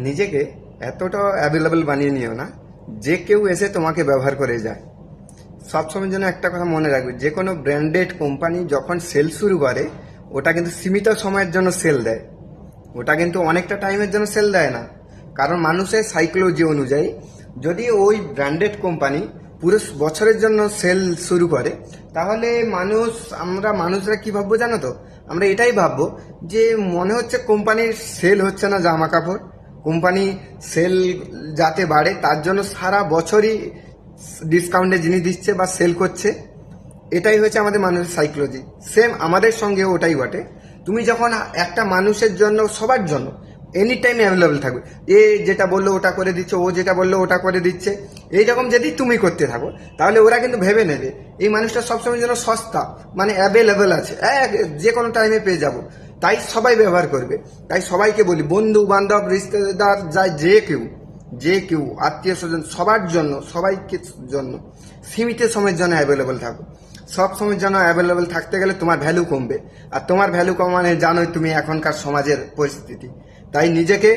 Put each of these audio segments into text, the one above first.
নিজেকে এতটা অ্যাভেলেবল বানিয়ে নিও না যে কেউ এসে তোমাকে ব্যবহার করে যায়। সবসময় যেন একটা কথা মনে রাখবে, যে কোনো ব্র্যান্ডেড কোম্পানি যখন সেল শুরু করে ওটা কিন্তু সীমিত সময়ের জন্য সেল দেয়, ওটা কিন্তু অনেকটা টাইমের জন্য সেল দেয় না। কারণ মানুষের সাইকোলজি অনুযায়ী যদি ওই ব্র্যান্ডেড কোম্পানি পুরো বছরের জন্য সেল শুরু করে, তাহলে আমরা মানুষরা কি ভাববো জানো তো? আমরা এটাই ভাববো যে মনে হচ্ছে কোম্পানির সেল হচ্ছে না জামা কাপড়, কোম্পানি সেল যাতে বাড়ে তার জন্য সারা বছরই ডিসকাউন্টে জিনিস দিচ্ছে বা সেল করছে। এটাই হচ্ছে আমাদের মানুষের সাইকোলজি। সেম আমাদের সঙ্গে ওটাই ঘটে। তুমি যখন একটা মানুষের জন্য, সবার জন্য এনি টাইম অ্যাভেলেবেল থাকবে, এ যেটা বললো ওটা করে দিচ্ছে, ও যেটা বললো ওটা করে দিচ্ছে, এইরকম যদি তুমি করতে থাকো তাহলে ওরা কিন্তু ভেবে নেবে এই মানুষটা সবসময় যেন সস্তা, মানে অ্যাভেলেবেল আছে, যে কোনো টাইমে পেয়ে যাব, তাই সবাই ব্যবহার করবে। তাই সবাইকে বলি, বন্ধু বান্ধব রিশতেদার যায়, যে কেউ আত্মীয় স্বজন সবার জন্য, সবাইকে জন্য সীমিত সময়ের জন্য অ্যাভেলেবেল থাকো। সব সময়ের জন্য অ্যাভেলেবেল থাকতে গেলে তোমার ভ্যালু কমবে, আর তোমার ভ্যালু কমানো জানোই তুমি এখনকার সমাজের পরিস্থিতি। তাই নিজেকে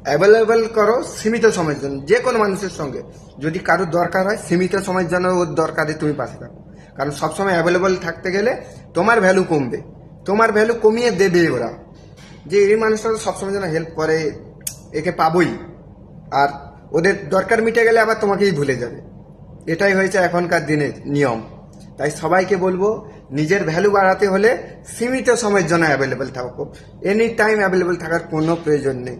অ্যাভেলেবেল করো সীমিত সময়ের জন্য। যে কোনো মানুষের সঙ্গে যদি কারোর দরকার হয়, সীমিত সময়ের জন্য ওর দরকারে তুমি পাশে থাকো। কারণ সবসময় অ্যাভেলেবেল থাকতে গেলে তোমার ভ্যালু কমবে, তোমার ভ্যালু কমিয়ে দেবে ওরা, যে এই মানুষটা তো সবসময় যেন হেল্প করে, একে পাবোই, আর ওদের দরকার মিটে গেলে আবার তোমাকেই ভুলে যাবে। এটাই হয়েছে এখনকার দিনের নিয়ম। তাই সবাইকে বলবো, নিজের ভ্যালু বাড়াতে হলে সীমিত সময়ের জন্য অ্যাভেলেবেল থাকো, এনি টাইম অ্যাভেলেবেল থাকার কোনো প্রয়োজন নেই।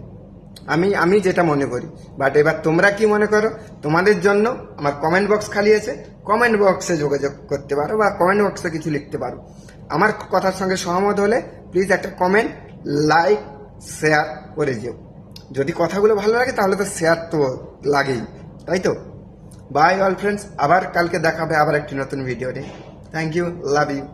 আমি যেটা মনে করি। বাট এবার তোমরা কি মনে করো? তোমাদের জন্য আমার কমেন্ট বক্স খালি আছে, কমেন্ট বক্সে যোগাযোগ করতে পারো বা কমেন্ট বক্সে কিছু লিখতে পারো। আমার কথার সঙ্গে সহমত হলে প্লিজ একটা কমেন্ট, লাইক, শেয়ার করে যেও। যদি কথাগুলো ভালো লাগে তাহলে তো শেয়ার তো লাগেই, তাই তো? বাই অল ফ্রেন্ডস, আবার কালকে দেখা হবে আবার একটি নতুন ভিডিও নিয়ে। Thank you, love you.